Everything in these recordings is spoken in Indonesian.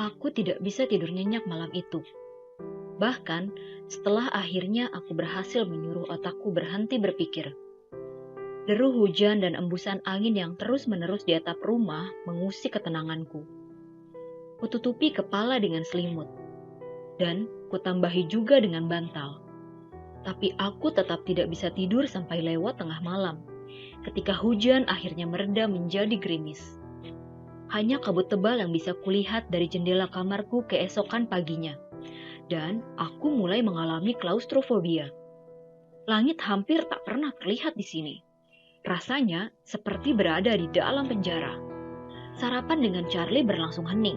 Aku tidak bisa tidur nyenyak malam itu. Bahkan, setelah akhirnya aku berhasil menyuruh otakku berhenti berpikir. Deru hujan dan embusan angin yang terus-menerus di atap rumah mengusik ketenanganku. Kututupi kepala dengan selimut, dan kutambahi juga dengan bantal. Tapi aku tetap tidak bisa tidur sampai lewat tengah malam, ketika hujan akhirnya mereda menjadi gerimis. Hanya kabut tebal yang bisa kulihat dari jendela kamarku keesokan paginya, dan aku mulai mengalami klaustrofobia. Langit hampir tak pernah terlihat di sini. Rasanya seperti berada di dalam penjara. Sarapan dengan Charlie berlangsung hening.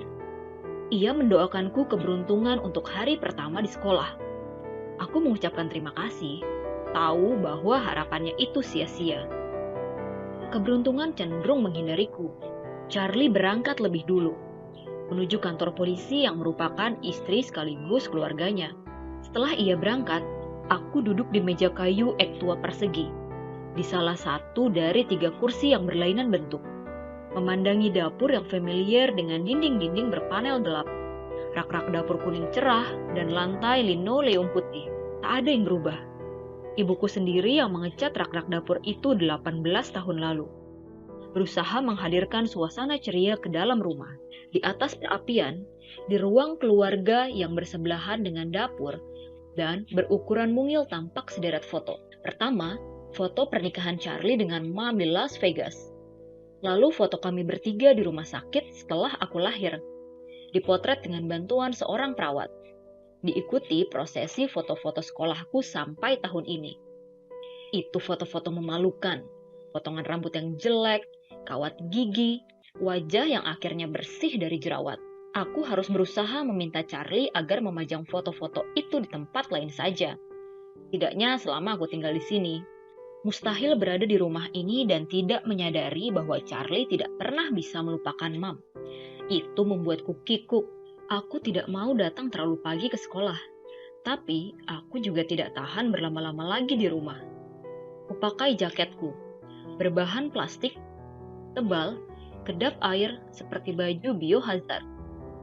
Ia mendoakanku keberuntungan untuk hari pertama di sekolah. Aku mengucapkan terima kasih, tahu bahwa harapannya itu sia-sia. Keberuntungan cenderung menghindariku. Charlie berangkat lebih dulu, menuju kantor polisi yang merupakan istri sekaligus keluarganya. Setelah ia berangkat, aku duduk di meja kayu ek tua persegi, di salah satu dari 3 kursi yang berlainan bentuk, memandangi dapur yang familiar dengan dinding-dinding berpanel gelap, rak-rak dapur kuning cerah, dan lantai linoleum putih. Tak ada yang berubah. Ibuku sendiri yang mengecat rak-rak dapur itu 18 tahun lalu. Berusaha menghadirkan suasana ceria ke dalam rumah. Di atas perapian, di ruang keluarga yang bersebelahan dengan dapur dan berukuran mungil tampak sederet foto. Pertama, foto pernikahan Charlie dengan Mom di Las Vegas. Lalu foto kami bertiga di rumah sakit setelah aku lahir. Dipotret dengan bantuan seorang perawat. Diikuti prosesi foto-foto sekolahku sampai tahun ini. Itu foto-foto memalukan. Potongan rambut yang jelek, kawat gigi, wajah yang akhirnya bersih dari jerawat. Aku harus berusaha meminta Charlie agar memajang foto-foto itu di tempat lain saja. Tidaknya selama aku tinggal di sini. Mustahil berada di rumah ini dan tidak menyadari bahwa Charlie tidak pernah bisa melupakan Mom. Itu membuatku kikuk. Aku tidak mau datang terlalu pagi ke sekolah. Tapi aku juga tidak tahan berlama-lama lagi di rumah. Kupakai jaketku, berbahan plastik, tebal, kedap air seperti baju biohazard.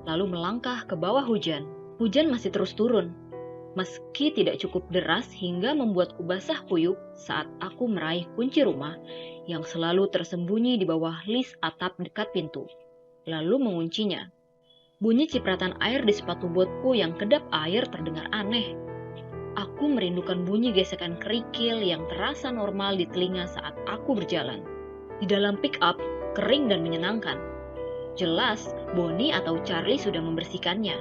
Lalu melangkah ke bawah hujan. Hujan masih terus turun, meski tidak cukup deras hingga membuatku basah kuyup saat aku meraih kunci rumah yang selalu tersembunyi di bawah lis atap dekat pintu, lalu menguncinya. Bunyi cipratan air di sepatu botku yang kedap air terdengar aneh. Aku merindukan bunyi gesekan kerikil yang terasa normal di telinga saat aku berjalan. Di dalam pick-up, kering dan menyenangkan. Jelas, Bonnie atau Charlie sudah membersihkannya.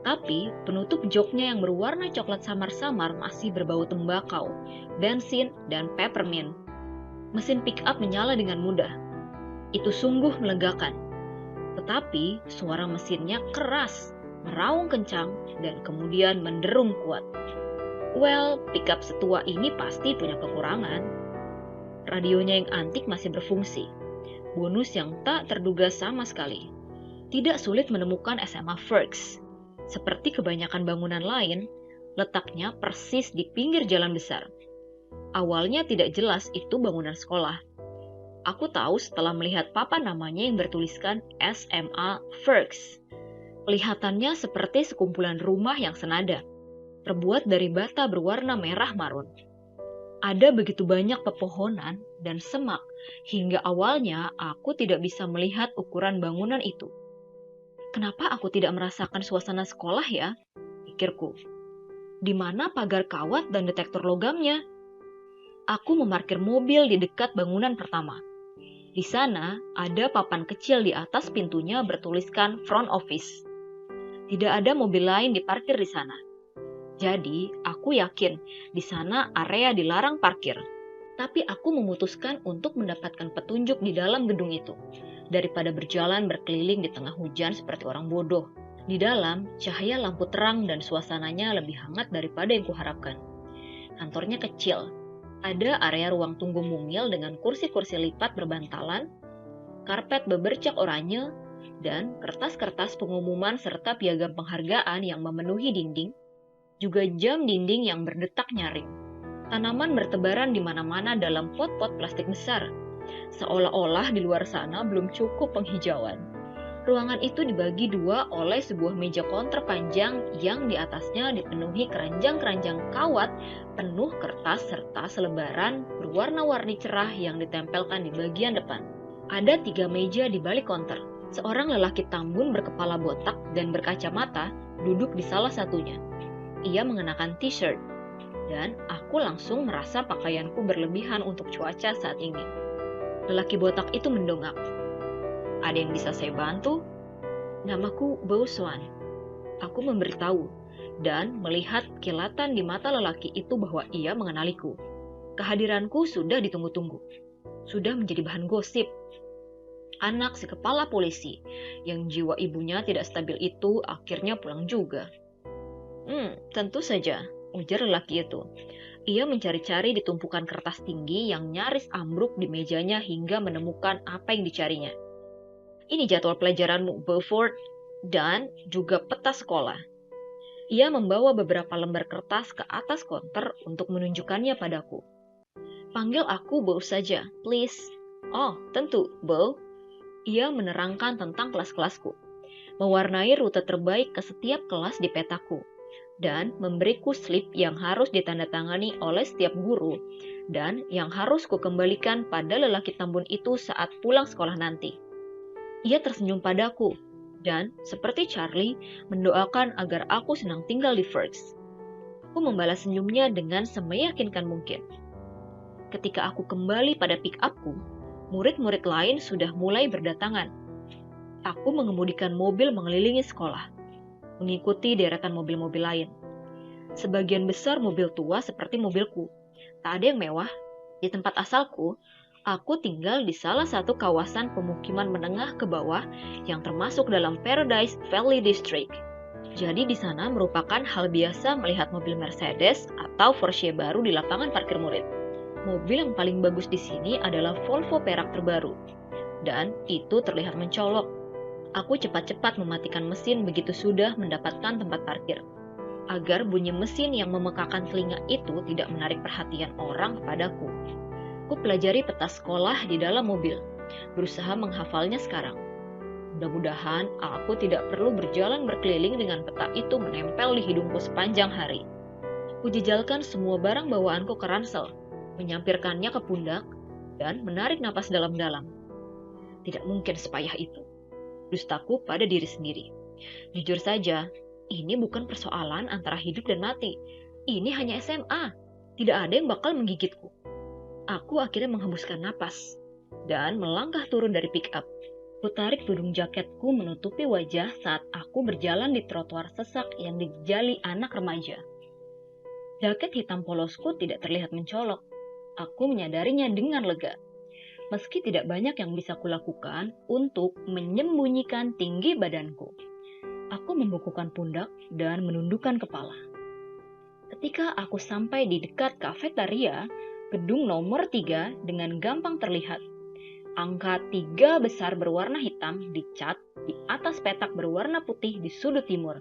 Tapi, penutup joknya yang berwarna coklat samar-samar masih berbau tembakau, bensin, dan peppermint. Mesin pick-up menyala dengan mudah. Itu sungguh melegakan. Tetapi, suara mesinnya keras, meraung kencang, dan kemudian menderum kuat. Well, pick-up setua ini pasti punya kekurangan. Radionya yang antik masih berfungsi. Bonus yang tak terduga sama sekali. Tidak sulit menemukan SMA Firks. Seperti kebanyakan bangunan lain, letaknya persis di pinggir jalan besar. Awalnya tidak jelas itu bangunan sekolah. Aku tahu setelah melihat papan namanya yang bertuliskan SMA Firks. Kelihatannya seperti sekumpulan rumah yang senada, terbuat dari bata berwarna merah marun. Ada begitu banyak pepohonan dan semak, hingga awalnya aku tidak bisa melihat ukuran bangunan itu. Kenapa aku tidak merasakan suasana sekolah ya? Pikirku. Di mana pagar kawat dan detektor logamnya? Aku memarkir mobil di dekat bangunan pertama. Di sana ada papan kecil di atas pintunya bertuliskan front office. Tidak ada mobil lain diparkir di sana. Jadi, aku yakin di sana area dilarang parkir. Tapi aku memutuskan untuk mendapatkan petunjuk di dalam gedung itu, daripada berjalan berkeliling di tengah hujan seperti orang bodoh. Di dalam, cahaya lampu terang dan suasananya lebih hangat daripada yang kuharapkan. Kantornya kecil. Ada area ruang tunggu mungil dengan kursi-kursi lipat berbantalan, karpet bebercak oranye, dan kertas-kertas pengumuman serta piagam penghargaan yang memenuhi dinding, juga jam dinding yang berdetak nyaring. Tanaman bertebaran di mana-mana dalam pot-pot plastik besar, seolah-olah di luar sana belum cukup penghijauan. Ruangan itu dibagi dua oleh sebuah meja konter panjang yang di atasnya dipenuhi keranjang-keranjang kawat penuh kertas serta selebaran berwarna-warni cerah yang ditempelkan di bagian depan. Ada 3 meja di balik konter. Seorang lelaki tambun berkepala botak dan berkacamata duduk di salah satunya. Ia mengenakan t-shirt, dan aku langsung merasa pakaianku berlebihan untuk cuaca saat ini. Lelaki botak itu mendongak. "Ada yang bisa saya bantu?" "Namaku Bo Swan." Aku memberitahu, dan melihat kilatan di mata lelaki itu bahwa ia mengenaliku. Kehadiranku sudah ditunggu-tunggu. Sudah menjadi bahan gosip. Anak si kepala polisi, yang jiwa ibunya tidak stabil itu akhirnya pulang juga. Tentu saja, ujar lelaki itu. Ia mencari-cari di tumpukan kertas tinggi yang nyaris ambruk di mejanya hingga menemukan apa yang dicarinya. "Ini jadwal pelajaranmu, Beaufort, dan juga peta sekolah." Ia membawa beberapa lembar kertas ke atas konter untuk menunjukkannya padaku. "Panggil aku Bo saja, please." "Oh, tentu, Bo." Ia menerangkan tentang kelas-kelasku, mewarnai rute terbaik ke setiap kelas di petaku, dan memberiku slip yang harus ditandatangani oleh setiap guru dan yang harus kukembalikan pada lelaki tambun itu saat pulang sekolah nanti. Ia tersenyum padaku dan, seperti Charlie, mendoakan agar aku senang tinggal di Forks. Aku membalas senyumnya dengan semeyakinkan mungkin. Ketika aku kembali pada pick-upku, murid-murid lain sudah mulai berdatangan. Aku mengemudikan mobil mengelilingi sekolah, mengikuti deretan mobil-mobil lain. Sebagian besar mobil tua seperti mobilku. Tak ada yang mewah. Di tempat asalku, aku tinggal di salah satu kawasan pemukiman menengah ke bawah yang termasuk dalam Paradise Valley District. Jadi di sana merupakan hal biasa melihat mobil Mercedes atau Porsche baru di lapangan parkir murid. Mobil yang paling bagus di sini adalah Volvo perak terbaru, dan itu terlihat mencolok. Aku cepat-cepat mematikan mesin begitu sudah mendapatkan tempat parkir, agar bunyi mesin yang memekakan telinga itu tidak menarik perhatian orang kepadaku. Aku pelajari peta sekolah di dalam mobil, berusaha menghafalnya sekarang. Mudah-mudahan aku tidak perlu berjalan berkeliling dengan peta itu menempel di hidungku sepanjang hari. Aku jejalkan semua barang bawaanku ke ransel, menyampirkannya ke pundak, dan menarik napas dalam-dalam. Tidak mungkin sepayah itu, dustaku pada diri sendiri. Jujur saja, ini bukan persoalan antara hidup dan mati. Ini hanya SMA. Tidak ada yang bakal menggigitku. Aku akhirnya menghembuskan napas dan melangkah turun dari pick-up. Kutarik tudung jaketku menutupi wajah saat aku berjalan di trotoar sesak yang dijali anak remaja. Jaket hitam polosku tidak terlihat mencolok. Aku menyadarinya dengan lega. Meski tidak banyak yang bisa kulakukan untuk menyembunyikan tinggi badanku. Aku membukukan pundak dan menundukkan kepala. Ketika aku sampai di dekat kafetaria, gedung nomor 3 dengan gampang terlihat. Angka 3 besar berwarna hitam dicat di atas petak berwarna putih di sudut timur.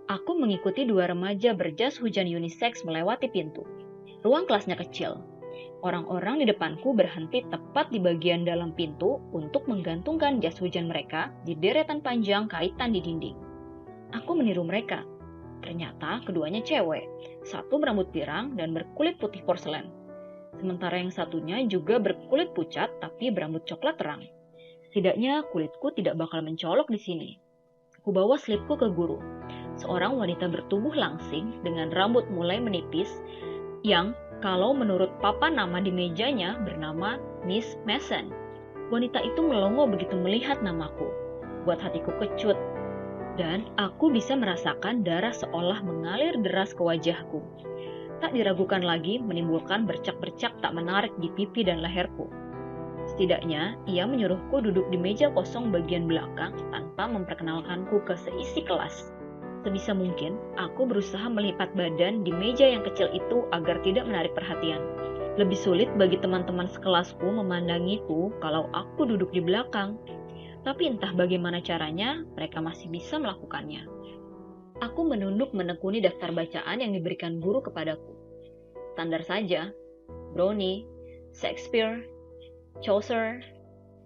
Aku mengikuti 2 remaja berjas hujan unisex melewati pintu. Ruang kelasnya kecil. Orang-orang di depanku berhenti tepat di bagian dalam pintu untuk menggantungkan jas hujan mereka di deretan panjang kaitan di dinding. Aku meniru mereka. Ternyata keduanya cewek, satu berambut pirang dan berkulit putih porselen. Sementara yang satunya juga berkulit pucat tapi berambut coklat terang. Setidaknya kulitku tidak bakal mencolok di sini. Aku bawa slipku ke guru, seorang wanita bertubuh langsing dengan rambut mulai menipis yang kalau menurut papan nama di mejanya bernama Miss Mason. Wanita itu melongo begitu melihat namaku. Buat hatiku kecut. Dan aku bisa merasakan darah seolah mengalir deras ke wajahku. Tak diragukan lagi menimbulkan bercak-bercak tak menarik di pipi dan leherku. Setidaknya, ia menyuruhku duduk di meja kosong bagian belakang tanpa memperkenalkanku ke seisi kelas. Sebisa mungkin, aku berusaha melipat badan di meja yang kecil itu agar tidak menarik perhatian. Lebih sulit bagi teman-teman sekelasku memandangiku kalau aku duduk di belakang. Tapi entah bagaimana caranya, mereka masih bisa melakukannya. Aku menunduk menekuni daftar bacaan yang diberikan guru kepadaku. Standar saja, Brownie, Shakespeare, Chaucer,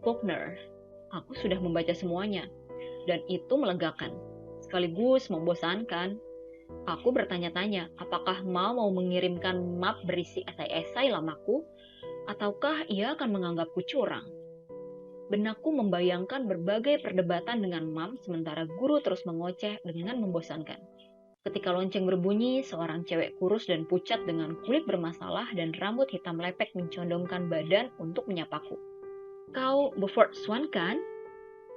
Faulkner. Aku sudah membaca semuanya. dan itu melegakan, sekaligus membosankan. Aku bertanya-tanya, apakah mau mengirimkan map berisi esai-esai lamaku, ataukah ia akan menganggapku curang. Benakku membayangkan berbagai perdebatan dengan Mam sementara guru terus mengoceh dengan membosankan. Ketika lonceng berbunyi, seorang cewek kurus dan pucat dengan kulit bermasalah dan rambut hitam lepek mencondongkan badan untuk menyapaku. "Kau Beaufort Swan kan?"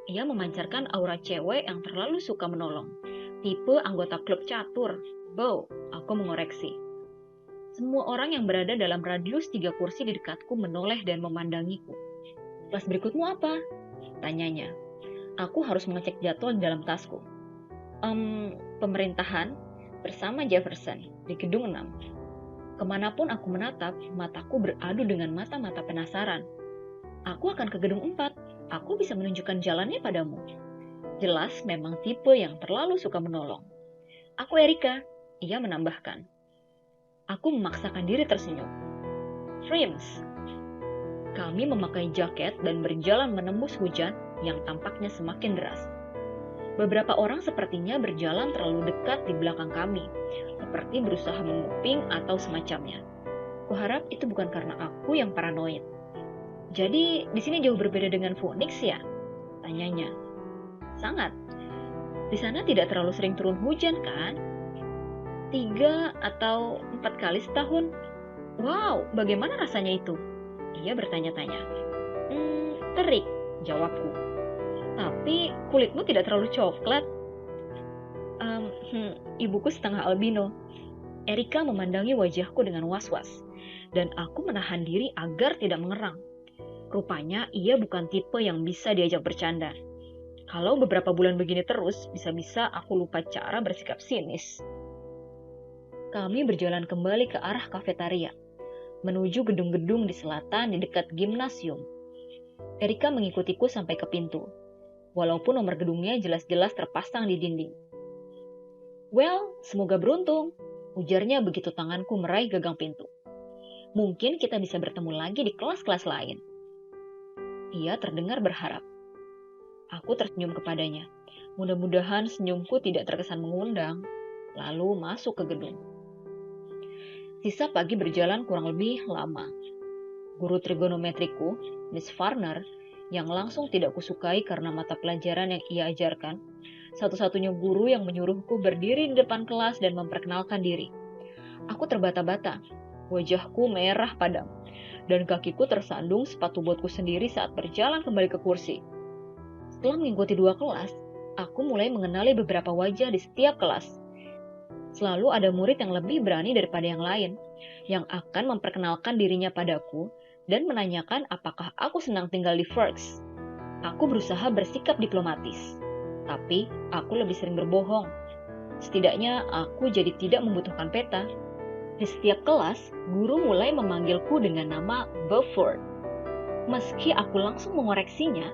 Ia memancarkan aura cewek yang terlalu suka menolong. Tipe anggota klub catur. "Beau," aku mengoreksi. Semua orang yang berada dalam radius 3 kursi di dekatku menoleh dan memandangiku. "Kelas berikutmu apa?" tanyanya. Aku harus mengecek jadwal di dalam tasku. Pemerintahan bersama Jefferson di gedung 6. Kemanapun aku menatap, mataku beradu dengan mata-mata penasaran. "Aku akan ke gedung 4. Aku bisa menunjukkan jalannya padamu." Jelas memang tipe yang terlalu suka menolong. "Aku Erika," ia menambahkan. Aku memaksakan diri tersenyum. "Frims." Kami memakai jaket dan berjalan menembus hujan yang tampaknya semakin deras. Beberapa orang sepertinya berjalan terlalu dekat di belakang kami, seperti berusaha menguping atau semacamnya. Kuharap itu bukan karena aku yang paranoid. "Jadi, di sini jauh berbeda dengan Phoenix ya?" tanyanya. "Sangat. Di sana tidak terlalu sering turun hujan kan? 3 atau 4 kali setahun." "Wow, bagaimana rasanya itu?" Ia bertanya-tanya. Terik," jawabku. "Tapi kulitmu tidak terlalu coklat." Ibuku setengah albino." Erika memandangi wajahku dengan was-was, dan aku menahan diri agar tidak mengerang. Rupanya ia bukan tipe yang bisa diajak bercanda. Kalau beberapa bulan begini terus, bisa-bisa aku lupa cara bersikap sinis. Kami berjalan kembali ke arah kafetaria, menuju gedung-gedung di selatan di dekat gimnasium. Erika mengikutiku sampai ke pintu, walaupun nomor gedungnya jelas-jelas terpasang di dinding. "Well, semoga beruntung," ujarnya begitu tanganku meraih gagang pintu. "Mungkin kita bisa bertemu lagi di kelas-kelas lain." Ia terdengar berharap. Aku tersenyum kepadanya. Mudah-mudahan senyumku tidak terkesan mengundang, lalu masuk ke gedung. Sisa pagi berjalan kurang lebih lama. Guru trigonometriku, Miss Farner, yang langsung tidak kusukai karena mata pelajaran yang ia ajarkan, satu-satunya guru yang menyuruhku berdiri di depan kelas dan memperkenalkan diri. Aku terbata-bata, wajahku merah padam, dan kakiku tersandung sepatu botku sendiri saat berjalan kembali ke kursi. Setelah mengikuti 2 kelas, aku mulai mengenali beberapa wajah di setiap kelas. Selalu ada murid yang lebih berani daripada yang lain, yang akan memperkenalkan dirinya padaku dan menanyakan apakah aku senang tinggal di Forks. Aku berusaha bersikap diplomatis, tapi aku lebih sering berbohong. Setidaknya aku jadi tidak membutuhkan peta. Di setiap kelas, guru mulai memanggilku dengan nama Beaufort. Meski aku langsung mengoreksinya,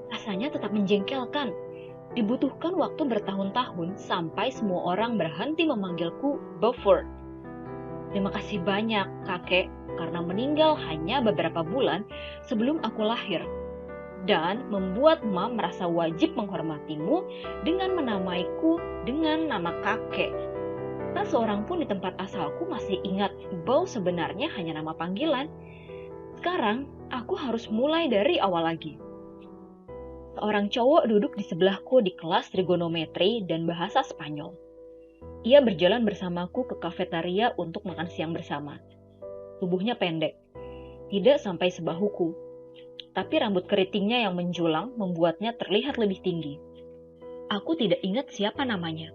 rasanya tetap menjengkelkan. Dibutuhkan waktu bertahun-tahun sampai semua orang berhenti memanggilku Beaufort. "Terima kasih banyak, kakek, karena meninggal hanya beberapa bulan sebelum aku lahir, dan membuat Mam merasa wajib menghormatimu dengan menamaiku dengan nama kakek. Tak seorang pun di tempat asalku masih ingat Beau sebenarnya hanya nama panggilan. Sekarang, aku harus mulai dari awal lagi." Seorang cowok duduk di sebelahku di kelas trigonometri dan bahasa Spanyol. Ia berjalan bersamaku ke kafetaria untuk makan siang bersama. Tubuhnya pendek, tidak sampai sebahuku, tapi rambut keritingnya yang menjulang membuatnya terlihat lebih tinggi. Aku tidak ingat siapa namanya,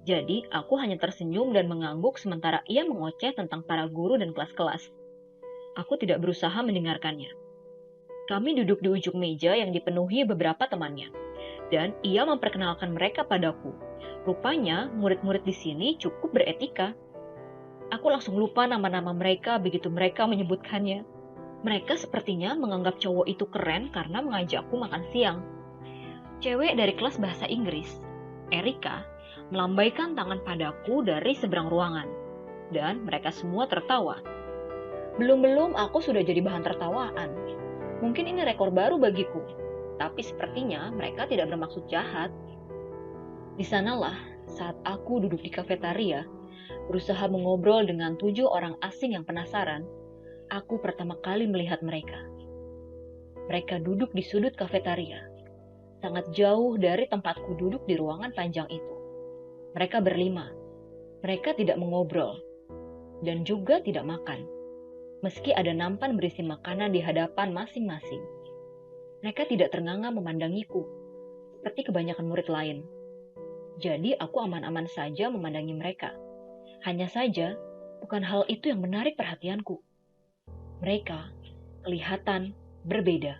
jadi aku hanya tersenyum dan mengangguk sementara ia mengoceh tentang para guru dan kelas-kelas. Aku tidak berusaha mendengarkannya. Kami duduk di ujung meja yang dipenuhi beberapa temannya, dan ia memperkenalkan mereka padaku. Rupanya, murid-murid di sini cukup beretika. Aku langsung lupa nama-nama mereka begitu mereka menyebutkannya. Mereka sepertinya menganggap cowok itu keren karena mengajakku makan siang. Cewek dari kelas bahasa Inggris, Erika, melambaikan tangan padaku dari seberang ruangan, dan mereka semua tertawa. Belum-belum aku sudah jadi bahan tertawaan. Mungkin ini rekor baru bagiku, Tapi sepertinya mereka tidak bermaksud jahat. Di sanalah saat aku duduk di kafetaria, berusaha mengobrol dengan 7 orang asing yang penasaran, aku pertama kali melihat mereka. Mereka duduk di sudut kafetaria, sangat jauh dari tempatku duduk di ruangan panjang itu. Mereka berlima. Mereka tidak mengobrol dan juga tidak makan. Meski ada nampan berisi makanan di hadapan masing-masing. Mereka tidak ternganga memandangiku, seperti kebanyakan murid lain. Jadi aku aman-aman saja memandangi mereka. Hanya saja, bukan hal itu yang menarik perhatianku. Mereka kelihatan berbeda.